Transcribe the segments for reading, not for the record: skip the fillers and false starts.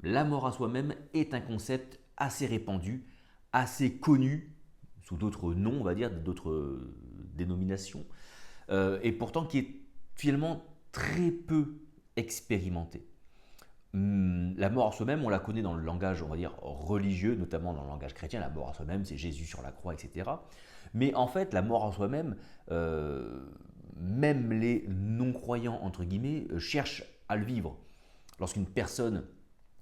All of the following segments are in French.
La mort à soi-même est un concept assez répandu, assez connu, sous d'autres noms, on va dire, d'autres dénominations, et pourtant qui est finalement très peu expérimenté. La mort à soi-même, on la connaît dans le langage, on va dire, religieux, notamment dans le langage chrétien. La mort à soi-même, c'est Jésus sur la croix, etc. Mais en fait, la mort à soi-même, même les non-croyants, entre guillemets, cherchent à le vivre. Lorsqu'une personne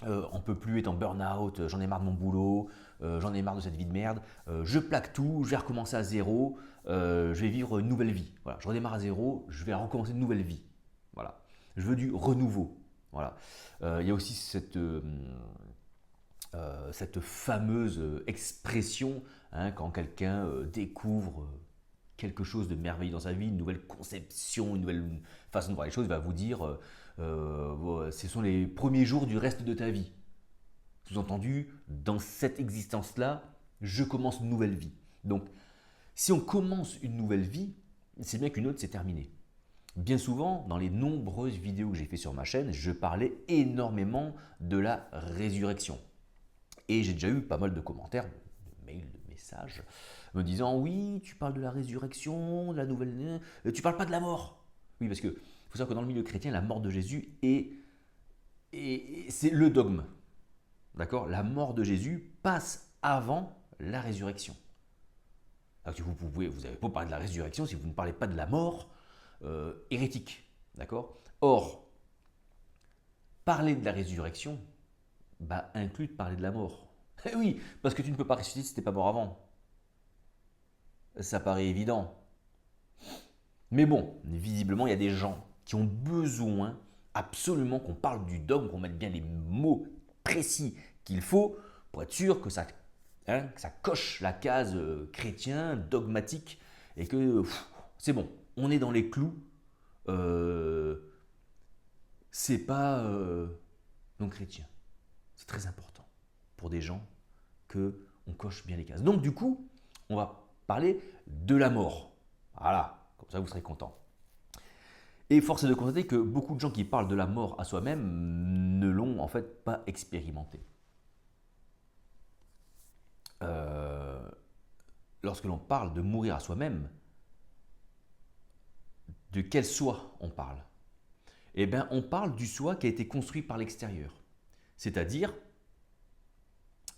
en peut plus, est en burn-out, j'en ai marre de mon boulot, j'en ai marre de cette vie de merde, je plaque tout, je vais recommencer à zéro, je vais vivre une nouvelle vie. Voilà, je redémarre à zéro, je vais recommencer une nouvelle vie. Voilà. Je veux du renouveau. Voilà. Il y a aussi cette fameuse expression, hein, quand quelqu'un découvre quelque chose de merveilleux dans sa vie, une nouvelle conception, une nouvelle façon de voir les choses, il va vous dire ce sont les premiers jours du reste de ta vie. Sous-entendu, dans cette existence-là, je commence une nouvelle vie. Donc, si on commence une nouvelle vie, c'est bien qu'une autre s'est terminée. Bien souvent, dans les nombreuses vidéos que j'ai fait sur ma chaîne, je parlais énormément de la résurrection. Et j'ai déjà eu pas mal de commentaires, de mails, de messages, me disant oui, tu parles de la résurrection, de la nouvelle. Tu parles pas de la mort. Oui, parce que faut savoir que dans le milieu chrétien, la mort de Jésus c'est le dogme. D'accord. La mort de Jésus passe avant la résurrection. Alors que vous n'avez pas parlé de la résurrection si vous ne parlez pas de la mort, hérétique. D'accord. Or, parler de la résurrection inclut de parler de la mort. Eh oui, parce que tu ne peux pas ressusciter si tu n'es pas mort avant. Ça paraît évident. Mais bon, visiblement, il y a des gens qui ont besoin absolument qu'on parle du dogme, qu'on mette bien les mots précis qu'il faut pour être sûr que ça coche la case chrétien, dogmatique, et que c'est bon, on est dans les clous. Euh, c'est pas non chrétien. C'est très important pour des gens que on coche bien les cases. Donc du coup, on va parler de la mort. Voilà, comme ça vous serez content. Et force est de constater que beaucoup de gens qui parlent de la mort à soi-même ne l'ont en fait pas expérimenté. Euh, Lorsque l'on parle de mourir à soi-même, de quel soi on parle? Eh bien, on parle du soi qui a été construit par l'extérieur. C'est-à-dire,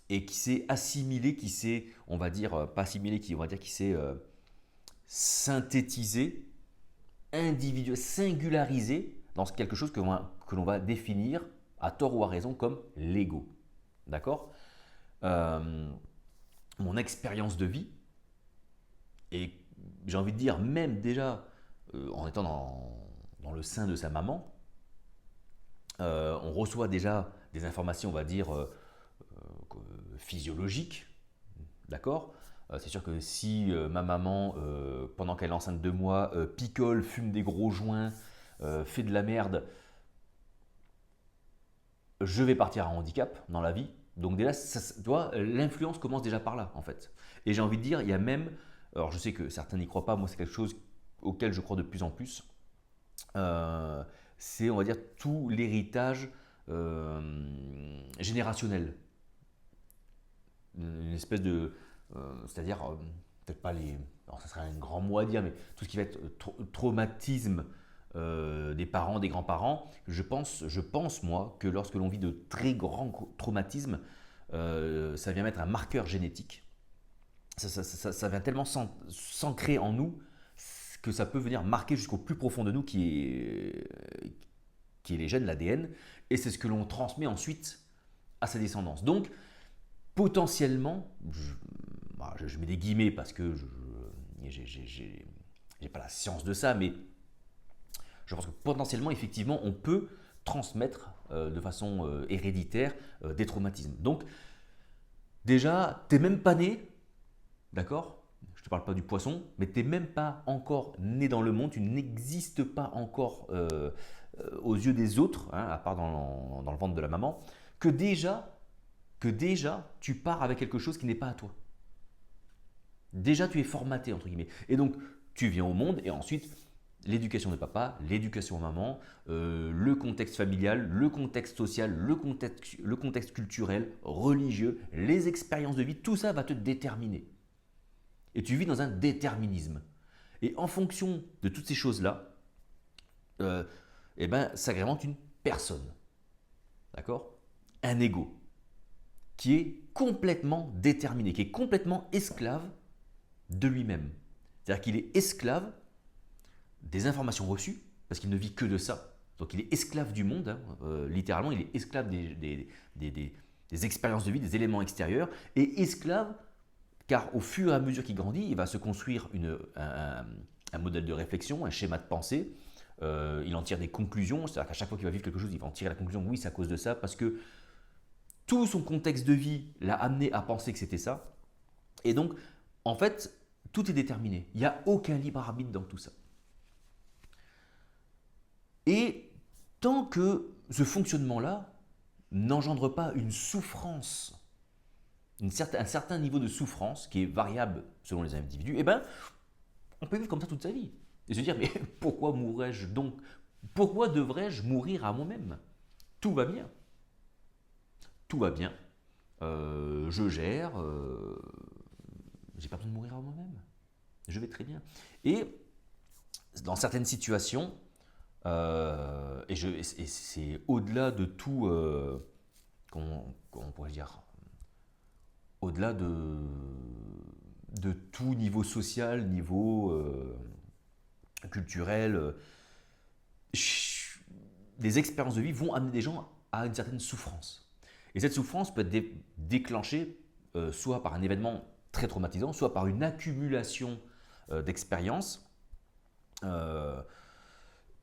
et qui s'est assimilé, qui s'est, on va dire, pas assimilé, on va dire qui s'est synthétisé, individuel, singularisé dans quelque chose que l'on va définir, à tort ou à raison, comme l'ego. D'accord. Mon expérience de vie, et j'ai envie de dire, même déjà en étant dans le sein de sa maman, on reçoit déjà des informations, on va dire, physiologiques. D'accord. C'est sûr que si ma maman, pendant qu'elle est enceinte de moi, picole, fume des gros joints, fait de la merde, je vais partir à handicap dans la vie. Donc déjà, tu vois, l'influence commence déjà par là, en fait. Et j'ai envie de dire, il y a même, alors je sais que certains n'y croient pas, moi c'est quelque chose auquel je crois de plus en plus, c'est, on va dire, tout l'héritage générationnel. Une espèce de, c'est-à-dire, peut-être pas les, alors ça serait un grand mot à dire, mais tout ce qui va être traumatisme des parents, des grands-parents, je pense moi que lorsque l'on vit de très grands traumatismes, ça vient mettre un marqueur génétique. Ça vient tellement s'ancrer en nous que ça peut venir marquer jusqu'au plus profond de nous qui est les gènes, l'ADN, et c'est ce que l'on transmet ensuite à sa descendance. Donc, potentiellement, je mets des guillemets parce que j'ai pas la science de ça, mais je pense que potentiellement, effectivement, on peut transmettre de façon héréditaire des traumatismes. Donc, déjà, t'es même pas né, d'accord? Je ne te parle pas du poisson, mais tu n'es même pas encore né dans le monde, tu n'existes pas encore aux yeux des autres, hein, à part dans le ventre de la maman, que déjà tu pars avec quelque chose qui n'est pas à toi. Déjà tu es formaté, entre guillemets. Et donc tu viens au monde et ensuite l'éducation de papa, l'éducation de maman, le contexte familial, le contexte social, le contexte culturel, religieux, les expériences de vie, tout ça va te déterminer. Et tu vis dans un déterminisme. Et en fonction de toutes ces choses-là, eh ben, s'agrémente une personne. D'accord? Un ego qui est complètement déterminé, qui est complètement esclave de lui-même. C'est-à-dire qu'il est esclave des informations reçues, parce qu'il ne vit que de ça. Donc il est esclave du monde, hein, littéralement, il est esclave des expériences de vie, des éléments extérieurs, et esclave, car au fur et à mesure qu'il grandit, il va se construire un modèle de réflexion, un schéma de pensée, il en tire des conclusions, c'est-à-dire qu'à chaque fois qu'il va vivre quelque chose, il va en tirer la conclusion, oui, c'est à cause de ça, parce que tout son contexte de vie l'a amené à penser que c'était ça. Et donc, en fait, tout est déterminé. Il n'y a aucun libre arbitre dans tout ça. Et tant que ce fonctionnement-là n'engendre pas une souffrance, un certain niveau de souffrance qui est variable selon les individus, eh ben, on peut vivre comme ça toute sa vie. Et se dire, mais pourquoi mourrais-je donc? Pourquoi devrais-je mourir à moi-même? Tout va bien. Tout va bien. Je gère. J'ai pas besoin de mourir à moi-même. Je vais très bien. Et dans certaines situations, et c'est au-delà de tout, comment pourrait dire, au-delà de tout niveau social, niveau culturel, les expériences de vie vont amener des gens à une certaine souffrance. Et cette souffrance peut être déclenchée soit par un événement très traumatisant, soit par une accumulation d'expériences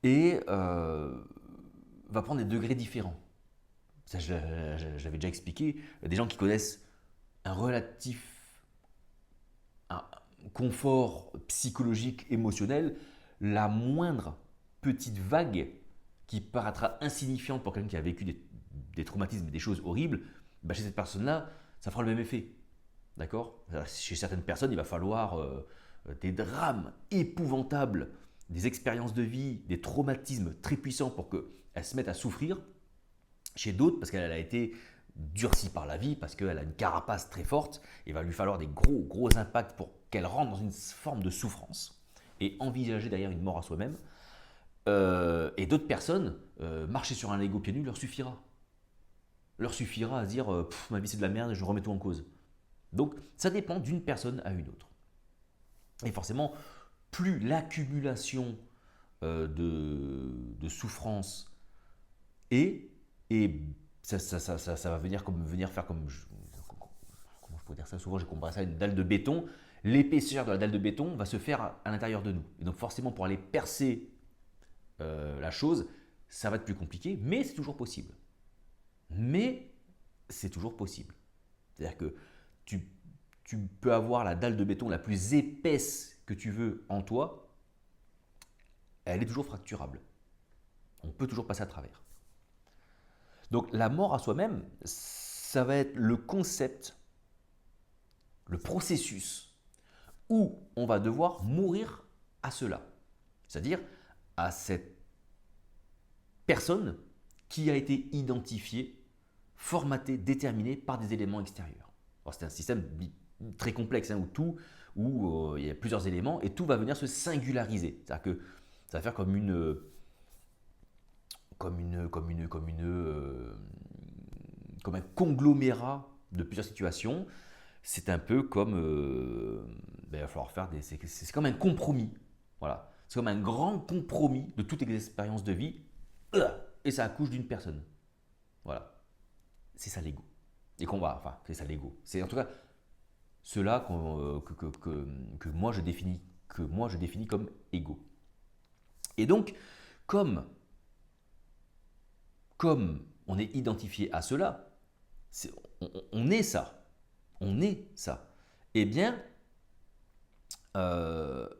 et va prendre des degrés différents. Ça, j'avais déjà expliqué. Il y a des gens qui connaissent un relatif un confort psychologique, émotionnel, la moindre petite vague qui paraîtra insignifiante pour quelqu'un qui a vécu des traumatismes et des choses horribles, bah chez cette personne-là, ça fera le même effet. D'accord? Chez certaines personnes, il va falloir des drames épouvantables, des expériences de vie, des traumatismes très puissants pour qu'elle se mette à souffrir. Chez d'autres, parce qu'elle a été durcie par la vie, parce qu'elle a une carapace très forte, il va lui falloir des gros impacts pour qu'elle rentre dans une forme de souffrance et envisager derrière une mort à soi-même. Et d'autres personnes, marcher sur un Lego pieds nus leur suffira. Leur suffira à se dire ma vie c'est de la merde, je remets tout en cause. Donc ça dépend d'une personne à une autre. Et forcément, plus l'accumulation de souffrance est, et ça va venir faire comme, comment je pourrais dire ça, souvent j'ai comparé ça à une dalle de béton, l'épaisseur de la dalle de béton va se faire à l'intérieur de nous. Et donc forcément pour aller percer la chose, ça va être plus compliqué, mais c'est toujours possible. Mais c'est toujours possible. C'est-à-dire que tu peux avoir la dalle de béton la plus épaisse que tu veux en toi, elle est toujours fracturable. On peut toujours passer à travers. Donc la mort à soi-même, ça va être le concept, le processus où on va devoir mourir à cela. C'est-à-dire à cette personne qui a été identifiée, formatée, déterminée par des éléments extérieurs. Alors c'est un système très complexe hein, où il y a plusieurs éléments et tout va venir se singulariser. C'est-à-dire que ça va faire comme un conglomérat de plusieurs situations. C'est un peu comme il va falloir faire c'est comme un compromis. Voilà. C'est comme un grand compromis de toutes les expériences de vie et ça accouche d'une personne. Voilà. C'est ça l'ego. C'est ça l'ego. C'est en tout cas cela que moi je définis comme ego. Et donc, comme on est identifié à cela, on est ça. On est ça. Eh bien,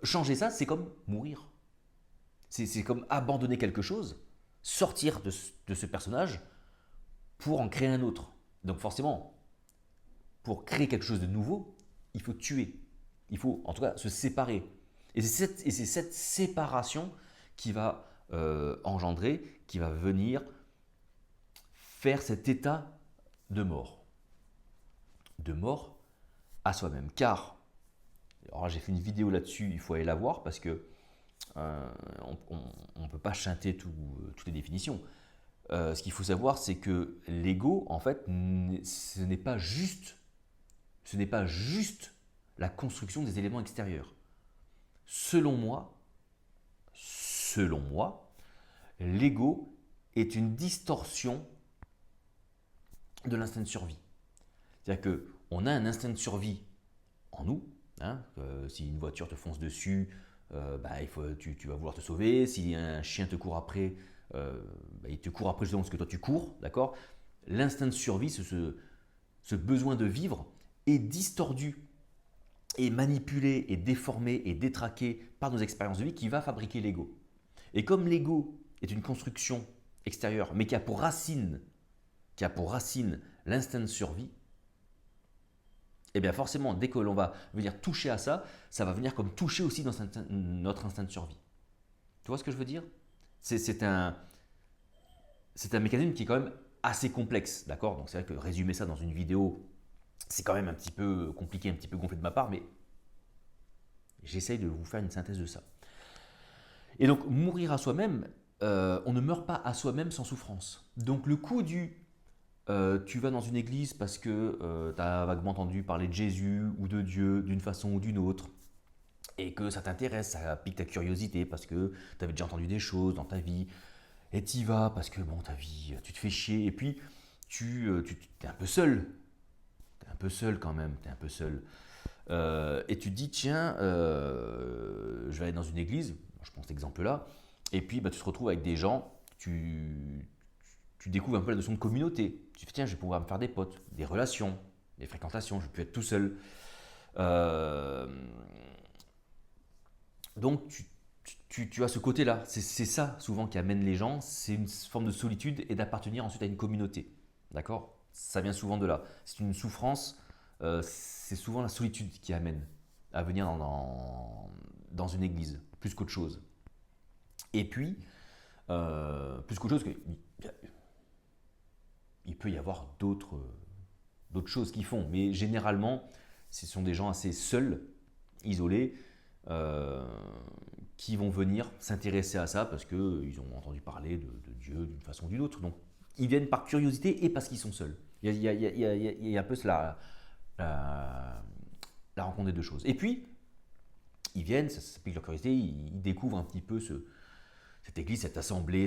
changer ça, c'est comme mourir. C'est comme abandonner quelque chose, sortir de ce personnage pour en créer un autre. Donc forcément, pour créer quelque chose de nouveau, il faut tuer. Il faut en tout cas se séparer. Et c'est cette séparation qui va engendrer, qui va venir faire cet état de mort à soi-même. Car, alors j'ai fait une vidéo là-dessus, il faut aller la voir parce que on ne peut pas chanter toutes les définitions. Ce qu'il faut savoir, c'est que l'ego, en fait, ce n'est pas juste la construction des éléments extérieurs. Selon moi, l'ego est une distorsion de l'instinct de survie. C'est-à-dire qu'on a un instinct de survie en nous. Hein, si une voiture te fonce dessus, tu vas vouloir te sauver. Si un chien te court après, il te court après justement parce que toi tu cours. D'accord. L'instinct de survie, ce besoin de vivre, est distordu et manipulé et déformé et détraqué par nos expériences de vie qui va fabriquer l'ego. Et comme l'ego est une construction extérieure, mais qui a pour racine l'instinct de survie, et bien forcément, dès que l'on va venir toucher à ça, ça va venir comme toucher aussi dans notre instinct de survie. Tu vois ce que je veux dire? C'est un mécanisme qui est quand même assez complexe, d'accord? Donc c'est vrai que résumer ça dans une vidéo, c'est quand même un petit peu compliqué, un petit peu gonflé de ma part, mais j'essaye de vous faire une synthèse de ça. Et donc mourir à soi-même, on ne meurt pas à soi-même sans souffrance. Donc le coup tu vas dans une église parce que tu as vaguement entendu parler de Jésus ou de Dieu d'une façon ou d'une autre, et que ça t'intéresse, ça pique ta curiosité parce que tu avais déjà entendu des choses dans ta vie, et tu y vas parce que bon, ta vie, tu te fais chier, et puis tu es un peu seul. Tu es un peu seul quand même, tu es un peu seul. Et tu te dis, tiens, je vais aller dans une église, je prends cet exemple-là, et puis tu te retrouves avec des gens, tu découvres un peu la notion de communauté. Tu te dis, tiens, je vais pouvoir me faire des potes, des relations, des fréquentations, je ne vais plus être tout seul. Donc tu as ce côté-là. C'est ça souvent qui amène les gens, c'est une forme de solitude et d'appartenir ensuite à une communauté. D'accord? Ça vient souvent de là. C'est une souffrance, c'est souvent la solitude qui amène à venir dans une église, plus qu'autre chose. Et puis, plus qu'autre chose, il peut y avoir d'autres choses qui font, mais généralement, ce sont des gens assez seuls, isolés, qui vont venir s'intéresser à ça parce qu'ils ont entendu parler de Dieu d'une façon ou d'une autre. Donc, ils viennent par curiosité et parce qu'ils sont seuls. Il y a un peu la rencontre des deux choses. Et puis, ils viennent, ça pique leur curiosité, ils découvrent un petit peu cette église, cette assemblée,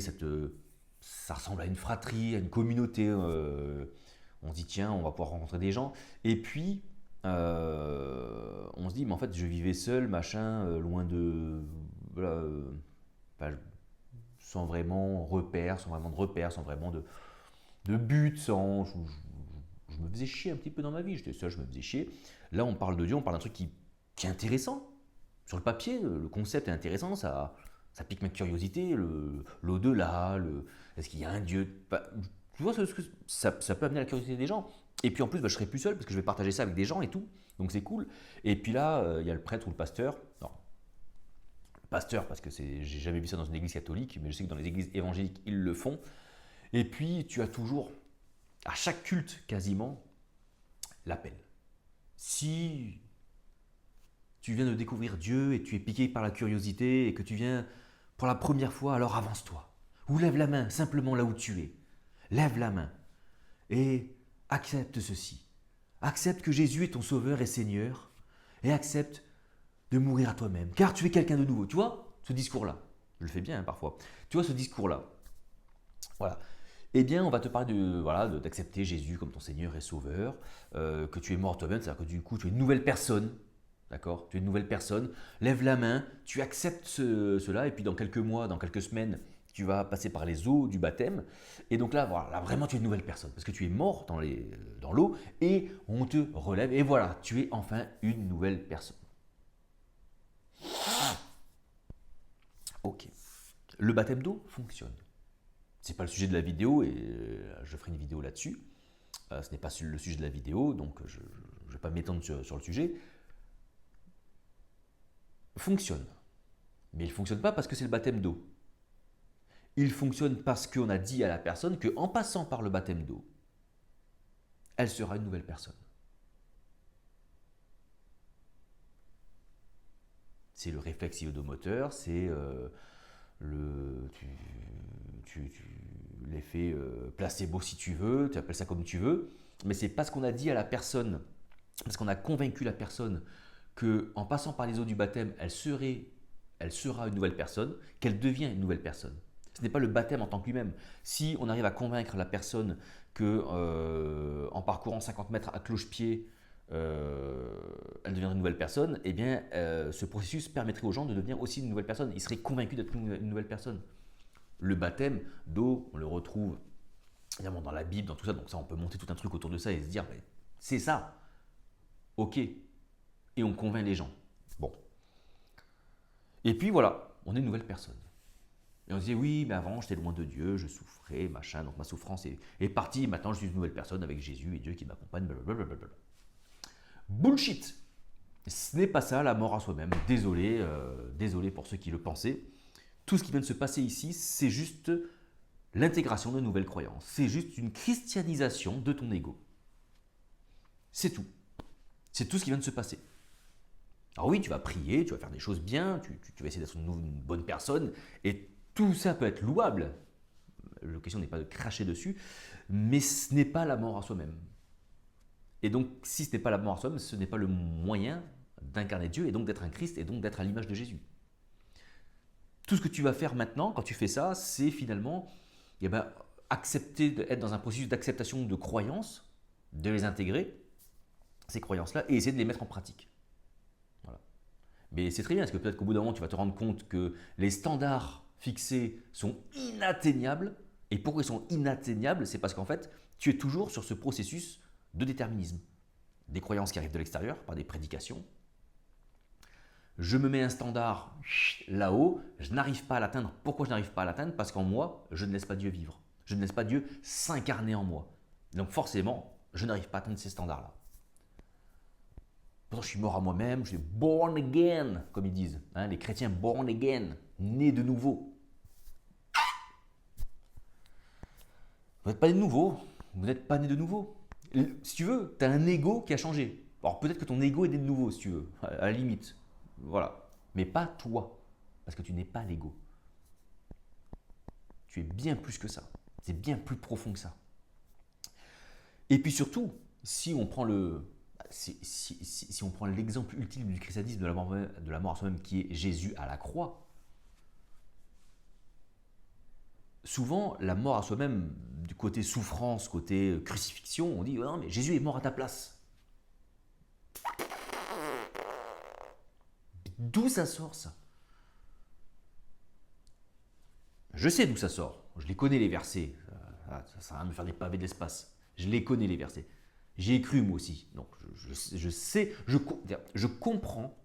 ça ressemble à une fratrie, à une communauté. On se dit, tiens, on va pouvoir rencontrer des gens. Et puis, on se dit, mais en fait, je vivais seul, machin, loin de. Voilà, sans vraiment repères, sans vraiment de repères, sans vraiment de but, je me faisais chier un petit peu dans ma vie. J'étais seul, je me faisais chier. Là, on parle de Dieu, on parle d'un truc qui est intéressant. Sur le papier, le concept est intéressant, ça pique ma curiosité, l'au-delà, est-ce qu'il y a un Dieu? Tu vois, ça peut amener la curiosité des gens. Et puis en plus, je serai plus seul parce que je vais partager ça avec des gens et tout. Donc c'est cool. Et puis là, il y a le prêtre ou le pasteur. Non, le pasteur, parce que j'ai jamais vu ça dans une église catholique, mais je sais que dans les églises évangéliques, ils le font. Et puis tu as toujours, à chaque culte quasiment, l'appel. Si tu viens de découvrir Dieu et tu es piqué par la curiosité et que tu viens pour la première fois, alors avance-toi. Ou lève la main, simplement là où tu es. Lève la main et accepte ceci. Accepte que Jésus est ton sauveur et Seigneur et accepte de mourir à toi-même, car tu es quelqu'un de nouveau. Tu vois, ce discours-là, je le fais bien parfois, tu vois ce discours-là, voilà. Eh bien, on va te parler d'accepter Jésus comme ton Seigneur et Sauveur, que tu es mort toi-même, c'est-à-dire que du coup, tu es une nouvelle personne, d'accord? Tu es une nouvelle personne, lève la main, tu acceptes cela, et puis dans quelques mois, dans quelques semaines, tu vas passer par les eaux du baptême, et donc là, voilà, là vraiment, tu es une nouvelle personne, parce que tu es mort dans l'eau, et on te relève, et voilà, tu es enfin une nouvelle personne. Ok. Le baptême d'eau fonctionne. C'est pas le sujet de la vidéo et je ferai une vidéo là-dessus. Ce n'est pas le sujet de la vidéo, donc je ne vais pas m'étendre sur le sujet. Fonctionne. Mais il ne fonctionne pas parce que c'est le baptême d'eau. Il fonctionne parce qu'on a dit à la personne qu'en passant par le baptême d'eau, elle sera une nouvelle personne. C'est le réflexe iodomoteur, c'est l'effet placebo si tu veux, tu appelles ça comme tu veux, mais c'est parce qu'on a dit à la personne, parce qu'on a convaincu la personne qu'en passant par les eaux du baptême, elle sera une nouvelle personne, qu'elle devient une nouvelle personne. Ce n'est pas le baptême en tant que lui-même. Si on arrive à convaincre la personne que en parcourant 50 mètres à cloche-pied, elle deviendrait une nouvelle personne, eh bien, ce processus permettrait aux gens de devenir aussi une nouvelle personne. Ils seraient convaincus d'être une nouvelle personne. Le baptême d'eau, on le retrouve évidemment dans la Bible, dans tout ça, donc ça, on peut monter tout un truc autour de ça et se dire, c'est ça, ok, et on convainc les gens. Bon. Et puis voilà, on est une nouvelle personne. Et on se disait, oui, mais avant, j'étais loin de Dieu, je souffrais, machin, donc ma souffrance est partie, maintenant je suis une nouvelle personne avec Jésus et Dieu qui m'accompagne, blablabla. Bullshit. Ce n'est pas ça, la mort à soi-même. Désolé, désolé pour ceux qui le pensaient. Tout ce qui vient de se passer ici, c'est juste l'intégration de nouvelles croyances. C'est juste une christianisation de ton ego. C'est tout. C'est tout ce qui vient de se passer. Alors oui, tu vas prier, tu vas faire des choses bien, tu vas essayer d'être une bonne personne, et tout ça peut être louable. La question n'est pas de cracher dessus, mais ce n'est pas la mort à soi-même. Et donc, si ce n'est pas la mort à soi-même, ce n'est pas le moyen d'incarner Dieu, et donc d'être un Christ, et donc d'être à l'image de Jésus. Tout ce que tu vas faire maintenant, quand tu fais ça, c'est finalement accepter d'être dans un processus d'acceptation de croyances, de les intégrer, ces croyances-là, et essayer de les mettre en pratique. Voilà. Mais c'est très bien, parce que peut-être qu'au bout d'un moment, tu vas te rendre compte que les standards fixés sont inatteignables. Et pourquoi ils sont inatteignables? C'est parce qu'en fait, tu es toujours sur ce processus de déterminisme. Des croyances qui arrivent de l'extérieur, par des prédications. Je me mets un standard là-haut, je n'arrive pas à l'atteindre. Pourquoi je n'arrive pas à l'atteindre? Parce qu'en moi, je ne laisse pas Dieu vivre. Je ne laisse pas Dieu s'incarner en moi. Donc forcément, je n'arrive pas à atteindre ces standards-là. Pourtant, je suis mort à moi-même, je suis born again, comme ils disent. Hein, les chrétiens born again, nés de nouveau. Vous n'êtes pas né de nouveau. Vous n'êtes pas né de nouveau. Si tu veux, tu as un ego qui a changé. Alors peut-être que ton ego est né de nouveau, si tu veux, à la limite. Voilà. Mais pas toi. Parce que tu n'es pas l'ego. Tu es bien plus que ça. C'est bien plus profond que ça. Et puis surtout, si on prend si on prend l'exemple ultime du christianisme de la mort à soi-même qui est Jésus à la croix, souvent la mort à soi-même du côté souffrance, côté crucifixion, on dit oh non mais Jésus est mort à ta place. D'où ça sort ça? Je sais d'où ça sort, je les connais les versets, ça sert à rien de me faire des pavés de l'espace, je les connais les versets. J'y ai cru moi aussi, donc je sais, je comprends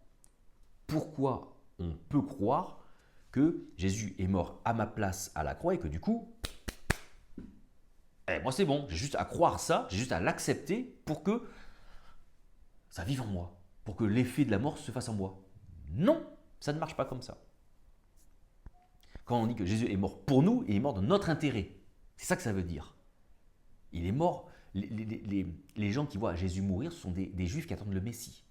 pourquoi on peut croire que Jésus est mort à ma place à la croix et que du coup, moi c'est bon, j'ai juste à croire ça, j'ai juste à l'accepter pour que ça vive en moi, pour que l'effet de la mort se fasse en moi. Non, ça ne marche pas comme ça. Quand on dit que Jésus est mort pour nous, il est mort dans notre intérêt. C'est ça que ça veut dire. Il est mort, les gens qui voient Jésus mourir, ce sont des juifs qui attendent le Messie.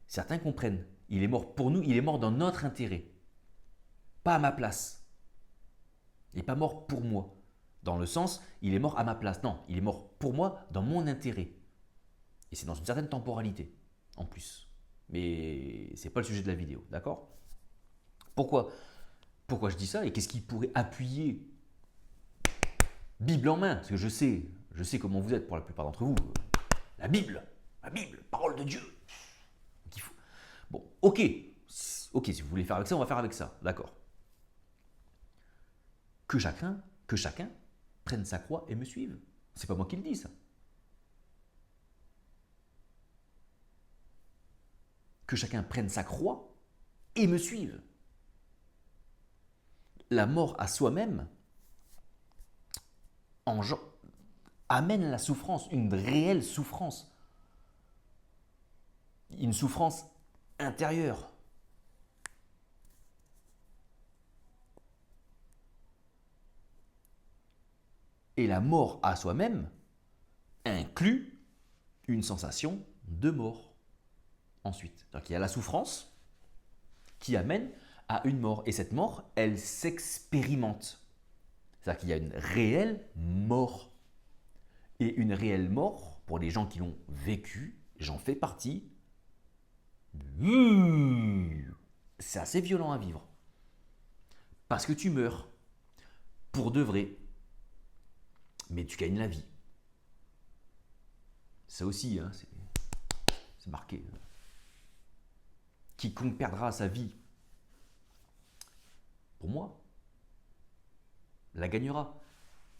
Certains comprennent, il est mort pour nous, il est mort dans notre intérêt. Pas à ma place. Il n'est pas mort pour moi. Dans le sens, il est mort à ma place. Non, il est mort pour moi dans mon intérêt. Et c'est dans une certaine temporalité, en plus. Mais ce n'est pas le sujet de la vidéo, d'accord? Pourquoi je dis ça et qu'est-ce qui pourrait appuyer Bible en main? Parce que je sais comment vous êtes pour la plupart d'entre vous. La Bible, parole de Dieu. Bon, ok, si vous voulez faire avec ça, on va faire avec ça, d'accord. Que chacun prenne sa croix et me suive. C'est pas moi qui le dis, ça. Que chacun prenne sa croix et me suive. La mort à soi-même amène la souffrance, une réelle souffrance. Une souffrance intérieure. Et la mort à soi-même inclut une sensation de mort ensuite. C'est-à-dire qu'il y a la souffrance qui amène à une mort. Et cette mort, elle s'expérimente. C'est-à-dire qu'il y a une réelle mort. Et une réelle mort, pour les gens qui l'ont vécu, j'en fais partie, c'est assez violent à vivre. Parce que tu meurs, pour de vrai, mais tu gagnes la vie. Ça aussi, hein, c'est marqué. Quiconque perdra sa vie, pour moi, la gagnera.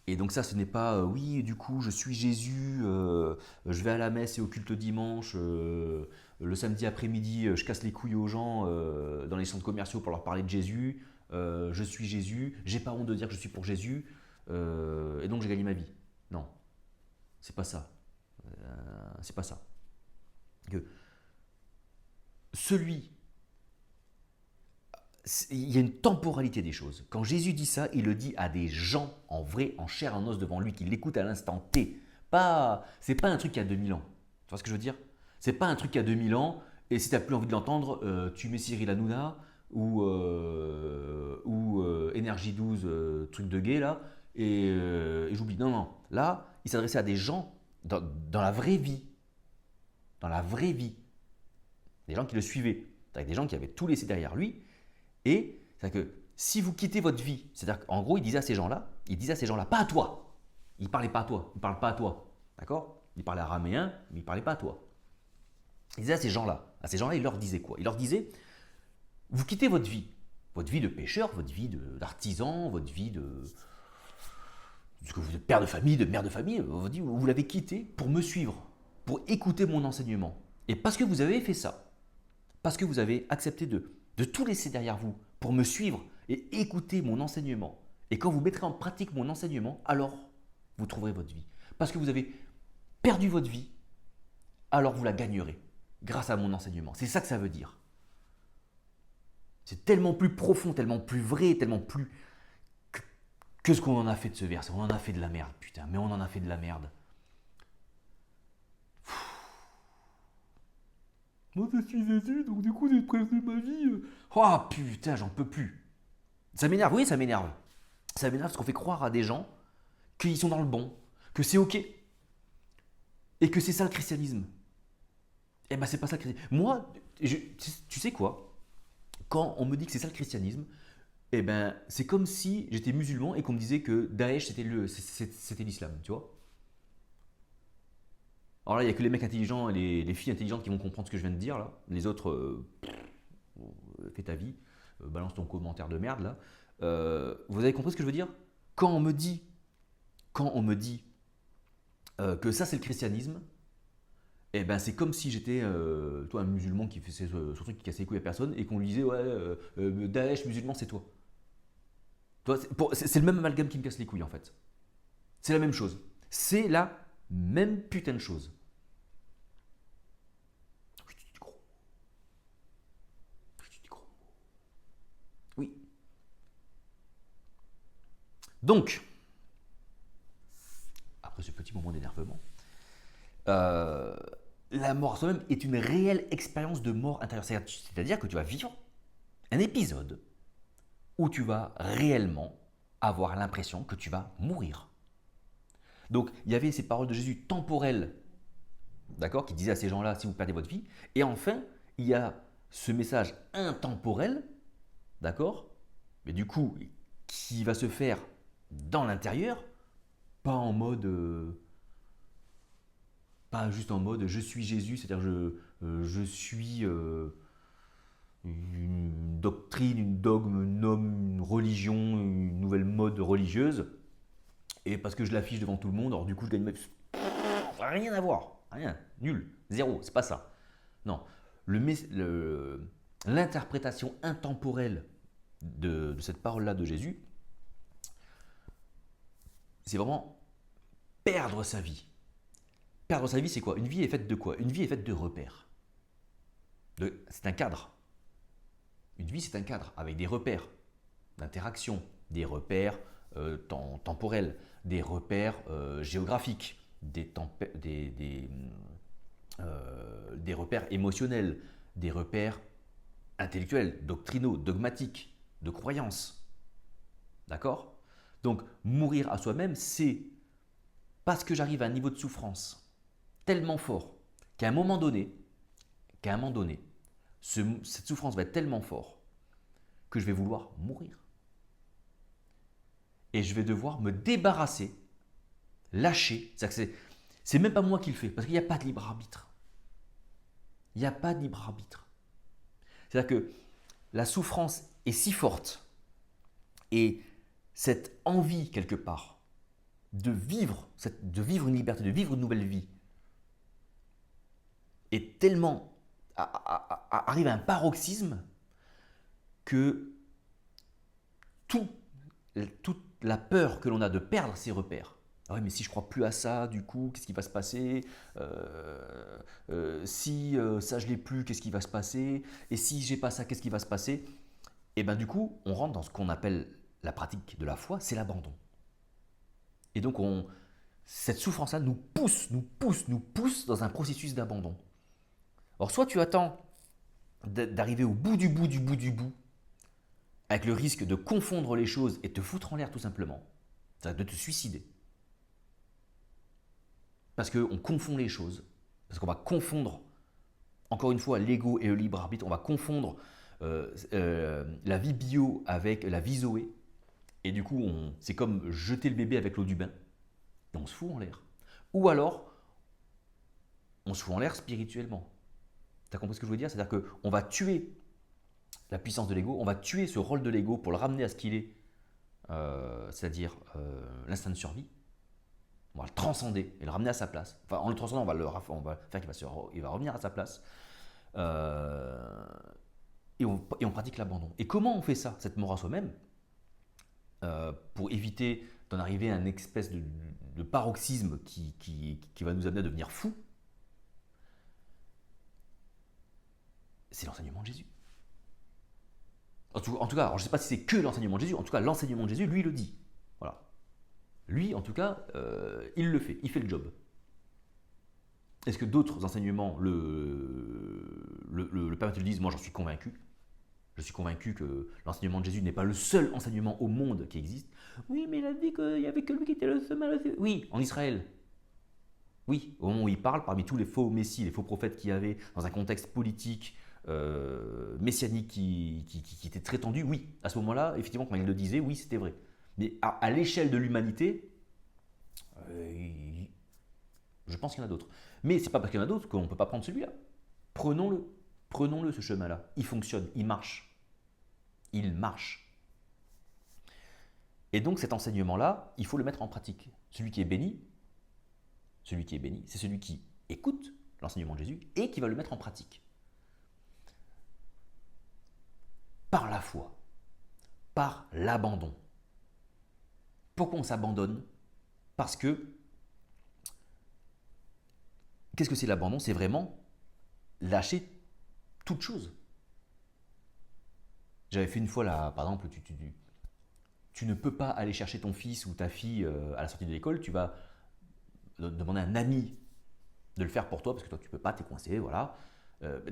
Et donc ça, ce n'est pas, oui, du coup, je suis Jésus, je vais à la messe et au culte dimanche, le samedi après-midi, je casse les couilles aux gens dans les centres commerciaux pour leur parler de Jésus, je suis Jésus, j'ai pas honte de dire que je suis pour Jésus, et donc j'ai gagné ma vie. Non, c'est pas ça. C'est pas ça. Que celui il y a une temporalité des choses. Quand Jésus dit ça, il le dit à des gens en vrai, en chair, en os devant lui, qui l'écoutent à l'instant T. C'est pas un truc qui a 2000 ans. Tu vois ce que je veux dire? C'est pas un truc qui a 2000 ans, et si tu n'as plus envie de l'entendre, tu mets Cyril Hanouna ou Énergie 12, truc de gay là, et j'oublie. Non, non. Là, il s'adressait à des gens dans la vraie vie. Dans la vraie vie. Des gens qui le suivaient. Avec des gens qui avaient tout laissé derrière lui. Et c'est-à-dire que si vous quittez votre vie, c'est-à-dire qu'en gros, il disait à ces gens-là, pas à toi. Il ne parlait pas à toi, il ne parle pas à toi. D'accord? Il parlait araméen, mais il ne parlait pas à toi. Il disait à ces gens-là, il leur disait quoi? Il leur disait, vous quittez votre vie de pêcheur, votre vie d'artisan, votre vie de... ce que vous êtes père de famille, de mère de famille, vous l'avez quitté pour me suivre, pour écouter mon enseignement. Et parce que vous avez fait ça, parce que vous avez accepté de tout laisser derrière vous pour me suivre et écouter mon enseignement. Et quand vous mettrez en pratique mon enseignement, alors vous trouverez votre vie. Parce que vous avez perdu votre vie, alors vous la gagnerez grâce à mon enseignement. C'est ça que ça veut dire. C'est tellement plus profond, tellement plus vrai, tellement plus que ce qu'on en a fait de ce verset. On en a fait de la merde, putain, mais on en a fait de la merde. Moi, je suis Jésus, donc du coup, j'ai prévu ma vie. Oh putain, j'en peux plus. Ça m'énerve, oui, ça m'énerve. Ça m'énerve parce qu'on fait croire à des gens qu'ils sont dans le bon, que c'est ok, et que c'est ça le christianisme. Eh ben, c'est pas ça le christianisme. Moi, tu sais quoi? Quand on me dit que c'est ça le christianisme, eh ben, c'est comme si j'étais musulman et qu'on me disait que Daesh c'était l'islam, tu vois? Alors là, il n'y a que les mecs intelligents et les filles intelligentes qui vont comprendre ce que je viens de dire là. Les autres, fais ta vie, balance ton commentaire de merde là. Vous avez compris ce que je veux dire? Quand on me dit, quand on me dit que ça c'est le christianisme, eh ben c'est comme si j'étais toi un musulman qui fait ce truc qui casse les couilles à personne et qu'on lui disait ouais Daesh musulman c'est toi. Toi, c'est le même amalgame qui me casse les couilles en fait. C'est la même chose. C'est la même putain de chose. Oui. Donc, après ce petit moment d'énervement, euh, la mort en soi-même est une réelle expérience de mort intérieure. C'est-à-dire que tu vas vivre un épisode où tu vas réellement avoir l'impression que tu vas mourir. Donc, il y avait ces paroles de Jésus temporelles, d'accord, qui disaient à ces gens-là, si vous perdez votre vie. Et enfin, il y a ce message intemporel, d'accord, mais du coup, qui va se faire dans l'intérieur, pas en mode... pas juste en mode je suis Jésus, c'est-à-dire je suis une doctrine, une dogme, une norme, une religion, une nouvelle mode religieuse, et parce que je l'affiche devant tout le monde, alors du coup je gagne ma... Rien à voir, rien, nul, zéro, c'est pas ça. Non, l'interprétation intemporelle de cette parole-là de Jésus, c'est vraiment perdre sa vie. Perdre sa vie, c'est quoi? Une vie est faite de quoi? Une vie est faite de repères. C'est un cadre. Une vie, c'est un cadre avec des repères d'interaction, des repères temporels, des repères géographiques, des repères émotionnels, des repères intellectuels, doctrinaux, dogmatiques, de croyances. D'accord? Donc, mourir à soi-même, c'est parce que j'arrive à un niveau de souffrance tellement fort qu'à un moment donné, cette souffrance va être tellement forte que je vais vouloir mourir. Et je vais devoir me débarrasser, lâcher. C'est même pas moi qui le fais, parce qu'il n'y a pas de libre arbitre. Il n'y a pas de libre arbitre. C'est-à-dire que la souffrance est si forte et cette envie, quelque part, de vivre une liberté, de vivre une nouvelle vie, est tellement arrive à un paroxysme que toute la peur que l'on a de perdre ses repères. Ah oui, mais si je crois plus à ça, du coup, qu'est-ce qui va se passer? Si ça je l'ai plus, qu'est-ce qui va se passer? Et si j'ai pas ça, qu'est-ce qui va se passer? Et bien du coup, on rentre dans ce qu'on appelle la pratique de la foi, c'est l'abandon. Et donc cette souffrance-là nous pousse dans un processus d'abandon. Alors soit tu attends d'arriver au bout du bout du bout du bout, avec le risque de confondre les choses et te foutre en l'air tout simplement, c'est-à-dire de te suicider. Parce qu'on confond les choses, parce qu'on va confondre, encore une fois, l'ego et le libre arbitre, on va confondre la vie bio avec la vie zoé, et du coup, c'est comme jeter le bébé avec l'eau du bain, et on se fout en l'air. Ou alors, on se fout en l'air spirituellement. Tu as compris ce que je veux dire? C'est-à-dire qu'on va tuer la puissance de l'ego, on va tuer ce rôle de l'ego pour le ramener à ce qu'il est, c'est-à-dire l'instinct de survie. On va le transcender et le ramener à sa place. Enfin, en le transcendant, on va faire qu'il va revenir à sa place. Et on pratique l'abandon. Et comment on fait ça, cette mort à soi-même, pour éviter d'en arriver à une espèce de paroxysme qui va nous amener à devenir fous? C'est l'enseignement de Jésus. En tout cas, alors je ne sais pas si c'est que l'enseignement de Jésus, en tout cas, l'enseignement de Jésus, lui, le dit. Voilà. Lui, en tout cas, il le fait, il fait le job. Est-ce que d'autres enseignements le permettent, le disent? Moi, j'en suis convaincu. Je suis convaincu que l'enseignement de Jésus n'est pas le seul enseignement au monde qui existe. Oui, mais il a dit qu'il n'y avait que lui qui était le seul. Oui, en Israël. Oui, au moment où il parle, parmi tous les faux messies, les faux prophètes qu'il y avait, dans un contexte politique, messianique qui était très tendu, oui, à ce moment-là, effectivement, quand il le disait, oui, c'était vrai. Mais à l'échelle de l'humanité, je pense qu'il y en a d'autres. Mais c'est pas parce qu'il y en a d'autres qu'on ne peut pas prendre celui-là. Prenons-le. Prenons-le, ce chemin-là. Il fonctionne, il marche. Il marche. Et donc cet enseignement-là, il faut le mettre en pratique. Celui qui est béni, c'est celui qui écoute l'enseignement de Jésus et qui va le mettre en pratique. Par la foi, par l'abandon. Pourquoi on s'abandonne? Parce que, qu'est-ce que c'est l'abandon? C'est vraiment lâcher toute chose. J'avais fait une fois, là, par exemple, tu ne peux pas aller chercher ton fils ou ta fille à la sortie de l'école, tu vas demander à un ami de le faire pour toi, parce que toi tu ne peux pas, tu es coincé, voilà.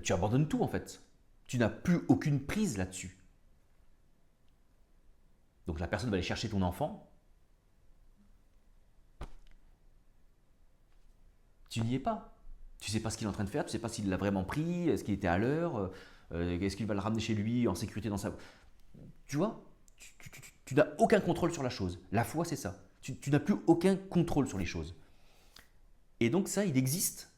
Tu abandonnes tout en fait. Tu n'as plus aucune prise là-dessus. Donc la personne va aller chercher ton enfant. Tu n'y es pas. Tu ne sais pas ce qu'il est en train de faire, tu ne sais pas s'il l'a vraiment pris, est-ce qu'il était à l'heure, est-ce qu'il va le ramener chez lui en sécurité dans sa... Tu vois, tu n'as aucun contrôle sur la chose. La foi, c'est ça. Tu n'as plus aucun contrôle sur les choses. Et donc ça, il existe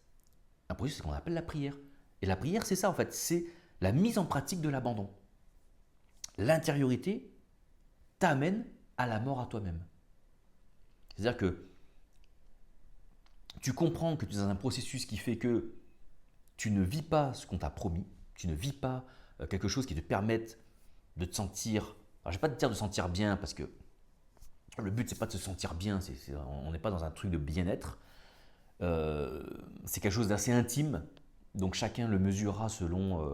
un processus qu'on appelle la prière. Et la prière, c'est ça en fait, c'est la mise en pratique de l'abandon. L'intériorité t'amène à la mort à toi-même. C'est-à-dire que tu comprends que tu es dans un processus qui fait que tu ne vis pas ce qu'on t'a promis, tu ne vis pas quelque chose qui te permette de te sentir, alors je ne vais pas te dire de sentir bien parce que le but c'est pas de se sentir bien, on n'est pas dans un truc de bien-être, c'est quelque chose d'assez intime, donc chacun le mesurera selon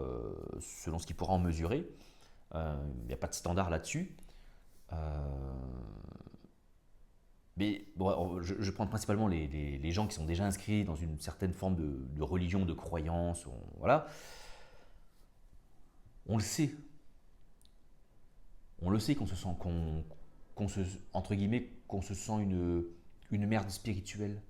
ce qu'il pourra en mesurer, il n'y a pas de standard là-dessus. Mais bon, alors, je prends principalement les gens qui sont déjà inscrits dans une certaine forme de religion, de croyance, voilà. On le sait. On le sait qu'on se sent, qu'on se, entre guillemets, qu'on se sent une merde spirituelle.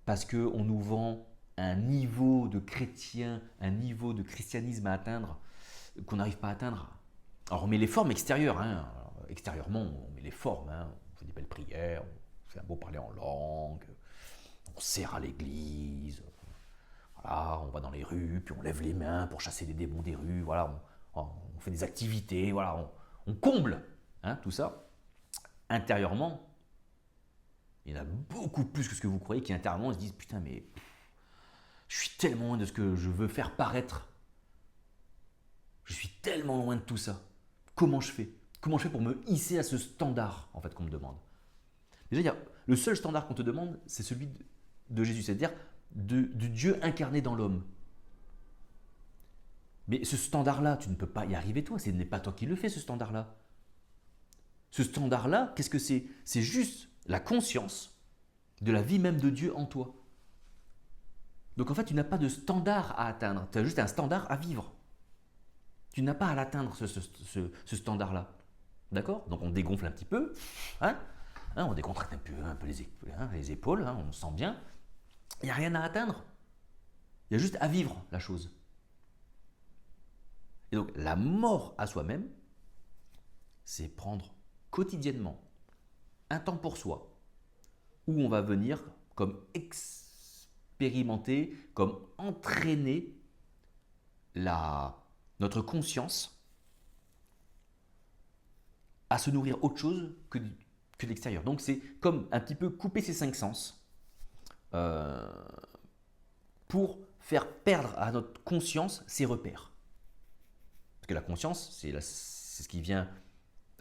Parce qu'on nous vend un niveau de chrétien, un niveau de christianisme à atteindre qu'on n'arrive pas à atteindre. Alors on met les formes extérieures, hein. Extérieurement on met les formes, hein. On fait des belles prières, on fait un beau parler en langue, on sert à l'église, voilà, on va dans les rues, puis on lève les mains pour chasser les démons des rues, voilà, on fait des activités, voilà, on comble, hein, tout ça. Intérieurement, il y en a beaucoup plus que ce que vous croyez qui intérieurement se disent putain mais je suis tellement loin de ce que je veux faire paraître. Je suis tellement loin de tout ça. Comment je fais? Comment je fais pour me hisser à ce standard en fait qu'on me demande? Déjà, le seul standard qu'on te demande, c'est celui de Jésus, c'est-à-dire du Dieu incarné dans l'homme. Mais ce standard-là, tu ne peux pas y arriver toi, ce n'est pas toi qui le fais ce standard-là. Ce standard-là, qu'est-ce que c'est? C'est juste la conscience de la vie même de Dieu en toi. Donc en fait, tu n'as pas de standard à atteindre, tu as juste un standard à vivre. Tu n'as pas à l'atteindre, ce standard-là. D'accord? Donc on dégonfle un petit peu, hein? On décontracte un peu les épaules, hein, on se sent bien. Il n'y a rien à atteindre. Il y a juste à vivre la chose. Et donc la mort à soi-même, c'est prendre quotidiennement un temps pour soi, où on va venir comme expérimenter, comme entraîner notre conscience à se nourrir autre chose que l'extérieur. Donc c'est comme un petit peu couper ses cinq sens pour faire perdre à notre conscience ses repères. Parce que la conscience, c'est ce qui vient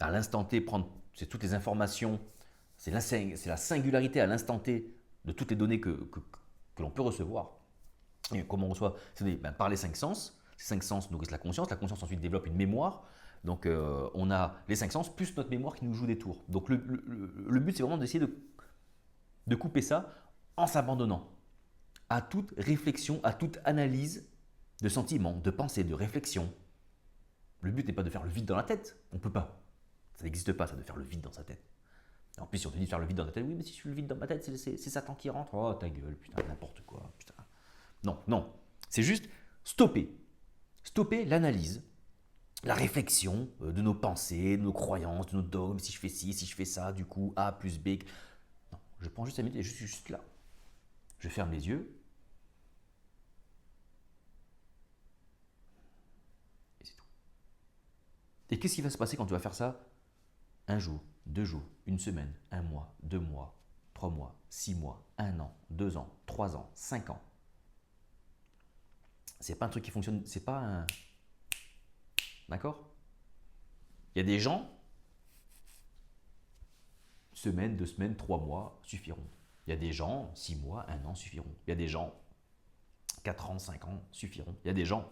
à l'instant T prendre, c'est toutes les informations, c'est la singularité à l'instant T de toutes les données que l'on peut recevoir. Et comment on reçoit? C'est par les cinq sens. Ces cinq sens nourrissent la conscience ensuite développe une mémoire. Donc on a les cinq sens plus notre mémoire qui nous joue des tours. Donc le but c'est vraiment d'essayer de couper ça en s'abandonnant à toute réflexion, à toute analyse de sentiments, de pensées, de réflexion. Le but n'est pas de faire le vide dans la tête, on ne peut pas. Ça n'existe pas ça de faire le vide dans sa tête. Et en plus si on te dit de faire le vide dans ta tête, oui mais si je fais le vide dans ma tête c'est Satan qui rentre, oh ta gueule, putain n'importe quoi, putain. Non, c'est juste stopper l'analyse, la réflexion de nos pensées, de nos croyances, de nos dogmes, si je fais ci, si je fais ça, du coup A plus B. Non, je prends juste 5 minutes et je suis juste là. Je ferme les yeux. Et c'est tout. Et qu'est-ce qui va se passer quand tu vas faire ça? Un jour, 2 jours, une semaine, 1 mois, 2 mois, 3 mois, 6 mois, 1 an, 2 ans, 3 ans, 5 ans. C'est pas un truc qui fonctionne, c'est pas un... D'accord? Il y a des gens, semaine, 2 semaines, 3 mois suffiront. Il y a des gens, 6 mois, 1 an suffiront. Il y a des gens, 4 ans, 5 ans suffiront. Il y a des gens,